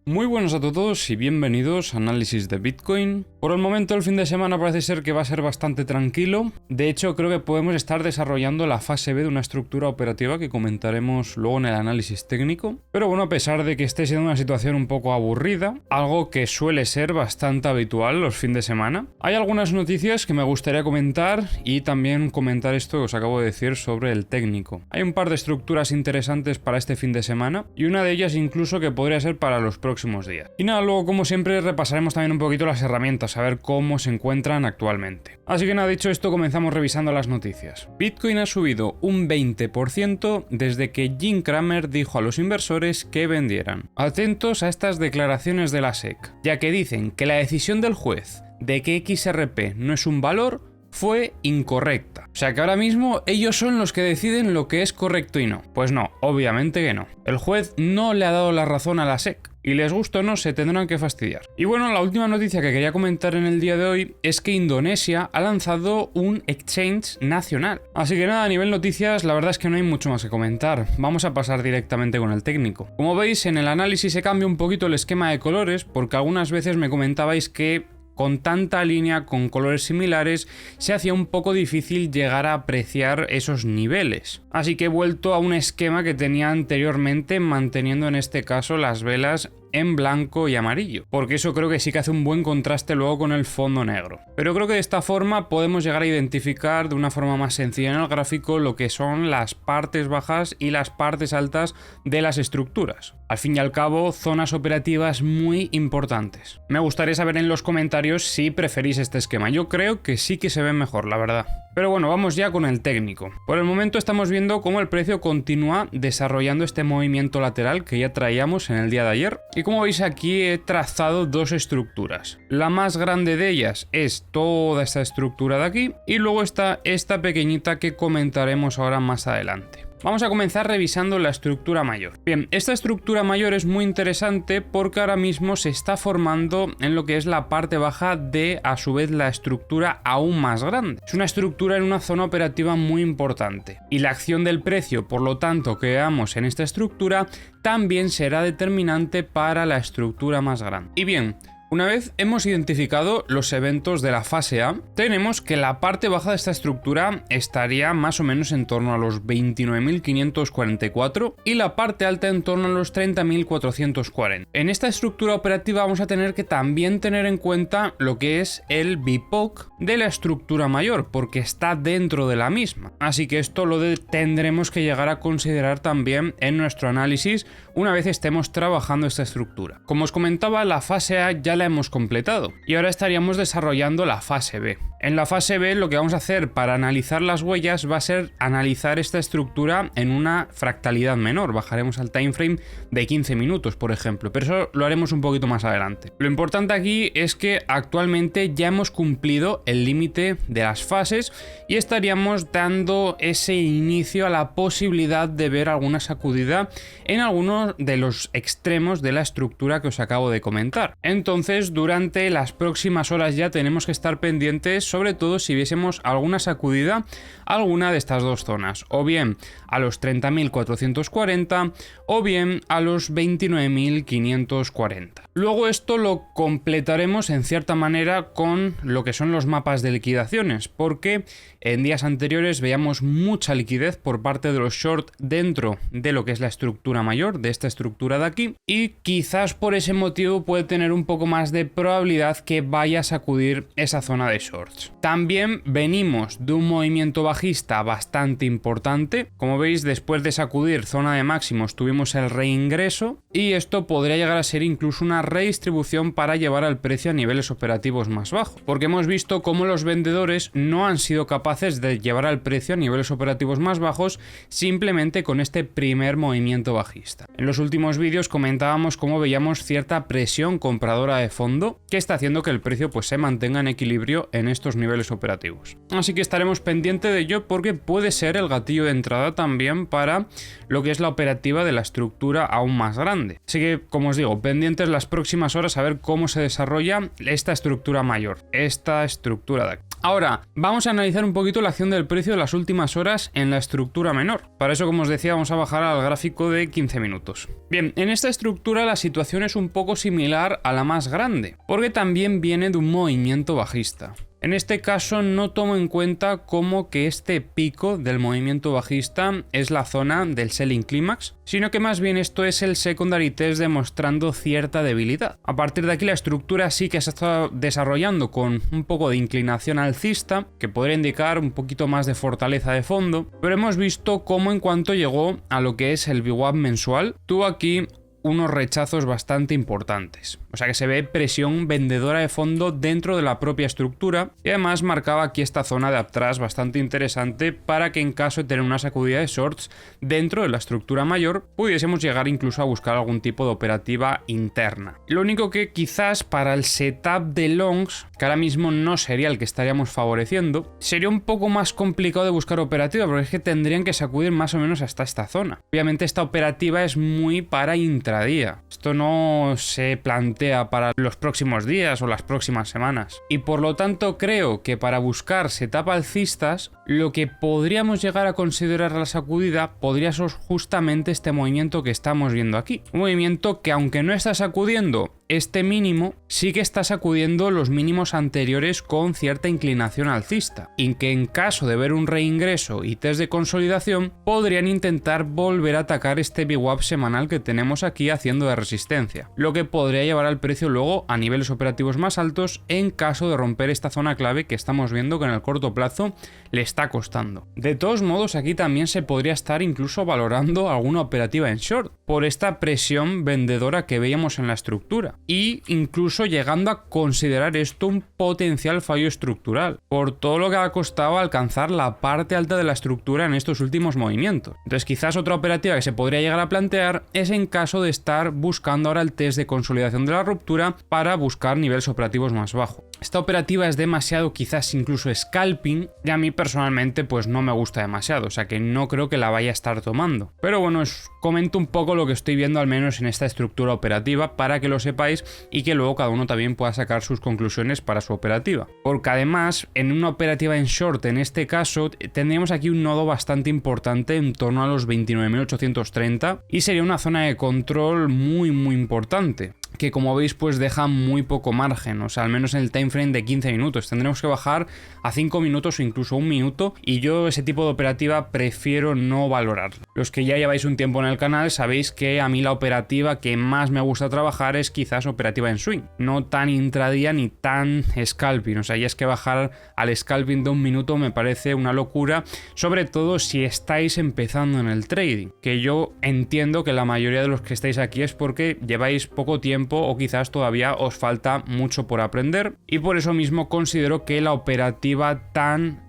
Muy buenos a todos y bienvenidos a Análisis de Bitcoin. Por el momento el fin de semana parece ser que va a ser bastante tranquilo. De hecho creo que podemos estar desarrollando la fase B de una estructura operativa que comentaremos luego en el análisis técnico. Pero bueno, a pesar de que esté siendo una situación un poco aburrida, algo que suele ser bastante habitual los fines de semana, hay algunas noticias que me gustaría comentar y también comentar esto que os acabo de decir sobre el técnico. Hay un par de estructuras interesantes para este fin de semana y una de ellas incluso que podría ser para los próximos días. Y nada, luego como siempre repasaremos también un poquito las herramientas, a ver cómo se encuentran actualmente. Así que nada, dicho esto, comenzamos revisando las noticias. Bitcoin ha subido un 20% desde que Jim Cramer dijo a los inversores que vendieran. Atentos a estas declaraciones de la SEC, ya que dicen que la decisión del juez de que XRP no es un valor fue incorrecta. O sea que ahora mismo ellos son los que deciden lo que es correcto y no. Pues no, obviamente que no. El juez no le ha dado la razón a la SEC. Y les gusta o no, se tendrán que fastidiar. Y bueno, la última noticia que quería comentar en el día de hoy es que Indonesia ha lanzado un exchange nacional. Así que nada, a nivel noticias, la verdad es que no hay mucho más que comentar. Vamos a pasar directamente con el técnico. Como veis, en el análisis se cambia un poquito el esquema de colores, porque algunas veces me comentabais que con tanta línea, con colores similares, se hacía un poco difícil llegar a apreciar esos niveles. Así que he vuelto a un esquema que tenía anteriormente, manteniendo en este caso las velas en blanco y amarillo, porque eso creo que sí que hace un buen contraste luego con el fondo negro. Pero creo que de esta forma podemos llegar a identificar de una forma más sencilla en el gráfico lo que son las partes bajas y las partes altas de las estructuras. Al fin y al cabo, zonas operativas muy importantes. Me gustaría saber en los comentarios si preferís este esquema. Yo creo que sí que se ve mejor, la verdad. Pero bueno, vamos ya con el técnico. Por el momento estamos viendo cómo el precio continúa desarrollando este movimiento lateral que ya traíamos en el día de ayer. Y como veis aquí he trazado dos estructuras. La más grande de ellas es toda esta estructura de aquí y luego está esta pequeñita que comentaremos ahora más adelante. Vamos a comenzar revisando la estructura mayor. Bien, esta estructura mayor es muy interesante porque ahora mismo se está formando en lo que es la parte baja de, a su vez, la estructura aún más grande. Es una estructura en una zona operativa muy importante. Y la acción del precio, por lo tanto, que veamos en esta estructura, también será determinante para la estructura más grande. Y bien, una vez hemos identificado los eventos de la fase A, tenemos que la parte baja de esta estructura estaría más o menos en torno a los 29.544 y la parte alta en torno a los 30.440. En esta estructura operativa vamos a tener que también tener en cuenta lo que es el BIPOC de la estructura mayor, porque está dentro de la misma. Así que esto tendremos que llegar a considerar también en nuestro análisis una vez estemos trabajando esta estructura. Como os comentaba, la fase A ya la hemos completado y ahora estaríamos desarrollando la fase B. En la fase B lo que vamos a hacer para analizar las huellas va a ser analizar esta estructura en una fractalidad menor. Bajaremos al timeframe de 15 minutos, por ejemplo, pero eso lo haremos un poquito más adelante. Lo importante aquí es que actualmente ya hemos cumplido el límite de las fases y estaríamos dando ese inicio a la posibilidad de ver alguna sacudida en algunos de los extremos de la estructura que os acabo de comentar. Entonces, durante las próximas horas ya tenemos que estar pendientes, sobre todo si viésemos alguna sacudida a alguna de estas dos zonas, o bien a los 30.440 o bien a los 29.540. Luego esto lo completaremos en cierta manera con lo que son los mapas de liquidaciones, porque en días anteriores veíamos mucha liquidez por parte de los short dentro de lo que es la estructura mayor, de esta estructura de aquí, y quizás por ese motivo puede tener un poco más de probabilidad que vaya a sacudir esa zona de shorts. También venimos de un movimiento bajista bastante importante. Como veis, después de sacudir zona de máximos tuvimos el reingreso y esto podría llegar a ser incluso una redistribución para llevar al precio a niveles operativos más bajos, porque hemos visto cómo los vendedores no han sido capaces de llevar al precio a niveles operativos más bajos simplemente con este primer movimiento bajista. En los últimos vídeos comentábamos cómo veíamos cierta presión compradora de fondo que está haciendo que el precio pues se mantenga en equilibrio en estos niveles operativos. Así que estaremos pendientes de ello porque puede ser el gatillo de entrada también para lo que es la operativa de la estructura aún más grande. Así que, como os digo, pendientes las próximas horas a ver cómo se desarrolla esta estructura mayor, esta estructura de aquí. Ahora, vamos a analizar un poquito la acción del precio de las últimas horas en la estructura menor. Para eso, como os decía, vamos a bajar al gráfico de 15 minutos. Bien, en esta estructura la situación es un poco similar a la más grande, porque también viene de un movimiento bajista. En este caso no tomo en cuenta como que este pico del movimiento bajista es la zona del selling climax, sino que más bien esto es el secondary test demostrando cierta debilidad. A partir de aquí la estructura sí que se está desarrollando con un poco de inclinación alcista, que podría indicar un poquito más de fortaleza de fondo, pero hemos visto cómo en cuanto llegó a lo que es el VWAP mensual, tuvo aquí unos rechazos bastante importantes. O sea que se ve presión vendedora de fondo dentro de la propia estructura y además marcaba aquí esta zona de atrás bastante interesante para que en caso de tener una sacudida de shorts dentro de la estructura mayor pudiésemos llegar incluso a buscar algún tipo de operativa interna. Lo único que quizás para el setup de longs, que ahora mismo no sería el que estaríamos favoreciendo, sería un poco más complicado de buscar operativa porque es que tendrían que sacudir más o menos hasta esta zona. Obviamente esta operativa es muy para intradía. Esto no se plantea para los próximos días o las próximas semanas. Y por lo tanto creo que para buscar setup alcistas, lo que podríamos llegar a considerar la sacudida podría ser justamente este movimiento que estamos viendo aquí. Un movimiento que aunque no está sacudiendo este mínimo, sí que está sacudiendo los mínimos anteriores con cierta inclinación alcista, y que en caso de ver un reingreso y test de consolidación, podrían intentar volver a atacar este VWAP semanal que tenemos aquí haciendo de resistencia, lo que podría llevar al precio luego a niveles operativos más altos en caso de romper esta zona clave que estamos viendo que en el corto plazo le está costando. De todos modos, aquí también se podría estar incluso valorando alguna operativa en short, por esta presión vendedora que veíamos en la estructura. Y incluso llegando a considerar esto un potencial fallo estructural, por todo lo que ha costado alcanzar la parte alta de la estructura en estos últimos movimientos. Entonces quizás otra operativa que se podría llegar a plantear es en caso de estar buscando ahora el test de consolidación de la ruptura para buscar niveles operativos más bajos. Esta operativa es demasiado quizás incluso scalping y a mí personalmente pues no me gusta demasiado, o sea que no creo que la vaya a estar tomando. Pero bueno, os comento un poco lo que estoy viendo al menos en esta estructura operativa para que lo sepáis y que luego cada uno también pueda sacar sus conclusiones para su operativa. Porque además en una operativa en short en este caso tendríamos aquí un nodo bastante importante en torno a los 29.830 y sería una zona de control muy importante, que como veis pues deja muy poco margen, o sea al menos en el time frame de 15 minutos tendremos que bajar a 5 minutos o incluso 1 minuto y yo ese tipo de operativa prefiero no valorarlo. Los que ya lleváis un tiempo en el canal sabéis que a mí la operativa que más me gusta trabajar es quizás operativa en swing, no tan intradía ni tan scalping, o sea ya es que bajar al scalping de 1 minuto me parece una locura, sobre todo si estáis empezando en el trading, que yo entiendo que la mayoría de los que estáis aquí es porque lleváis poco tiempo o quizás todavía os falta mucho por aprender y por eso mismo considero que la operativa tan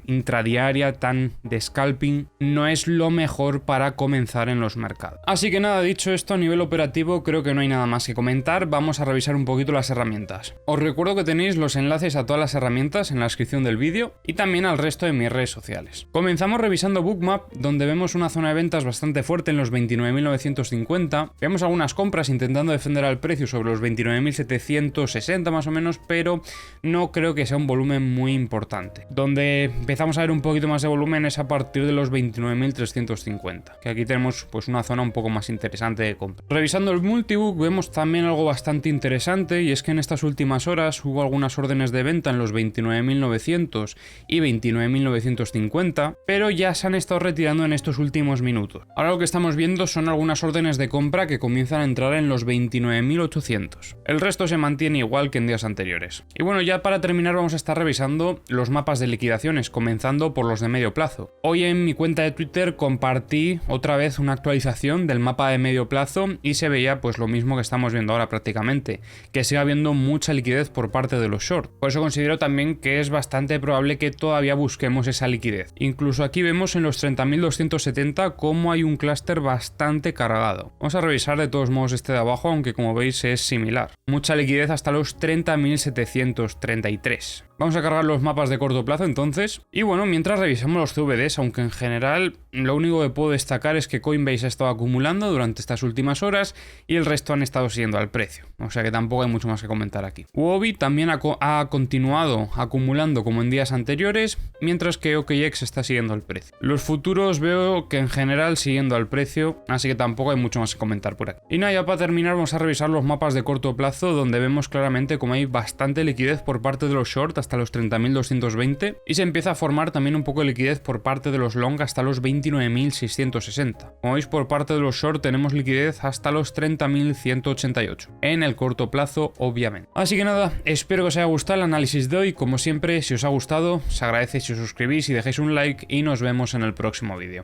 intradiaria, tan de scalping, no es lo mejor para comenzar en los mercados. Así que nada, dicho esto, a nivel operativo creo que no hay nada más que comentar. Vamos a revisar un poquito las herramientas. Os recuerdo que tenéis los enlaces a todas las herramientas en la descripción del vídeo y también al resto de mis redes sociales. Comenzamos revisando Bookmap, donde vemos una zona de ventas bastante fuerte en los 29.950. Vemos algunas compras intentando defender al precio sobre los 29.760 más o menos, pero no creo que sea un volumen muy importante. Donde empezamos a ver un poquito más de volumen es a partir de los 29.350, que aquí tenemos pues una zona un poco más interesante de compra. Revisando el multibook vemos también algo bastante interesante y es que en estas últimas horas hubo algunas órdenes de venta en los 29.900 y 29.950, pero ya se han estado retirando en estos últimos minutos. Ahora lo que estamos viendo son algunas órdenes de compra que comienzan a entrar en los 29.800. El resto se mantiene igual que en días anteriores. Y bueno, ya para terminar vamos a estar revisando los mapas de liquidación, comenzando por los de medio plazo. Hoy en mi cuenta de Twitter compartí otra vez una actualización del mapa de medio plazo y se veía pues lo mismo que estamos viendo ahora prácticamente, que sigue habiendo mucha liquidez por parte de los short. Por eso considero también que es bastante probable que todavía busquemos esa liquidez. Incluso aquí vemos en los 30.270 cómo hay un clúster bastante cargado. Vamos a revisar de todos modos este de abajo, aunque como veis es similar. Mucha liquidez hasta los 30.733. Vamos a cargar los mapas de corto plazo entonces. Y bueno, mientras revisamos los CVDs, aunque en general lo único que puedo destacar es que Coinbase ha estado acumulando durante estas últimas horas y el resto han estado siguiendo al precio. O sea que tampoco hay mucho más que comentar aquí. Huobi también ha continuado acumulando como en días anteriores, mientras que OKX está siguiendo al precio. Los futuros veo que en general siguiendo al precio, así que tampoco hay mucho más que comentar por aquí. Y nada, ya para terminar vamos a revisar los mapas de corto plazo, donde vemos claramente como hay bastante liquidez por parte de los short hasta los 30.220 y se empieza a formar también un poco de liquidez por parte de los long hasta los 29.660. Como veis, por parte de los short tenemos liquidez hasta los 30.188 en el corto plazo, obviamente. Así que nada, espero que os haya gustado el análisis de hoy. Como siempre, si os ha gustado, os agradece si os suscribís y dejáis un like y nos vemos en el próximo vídeo.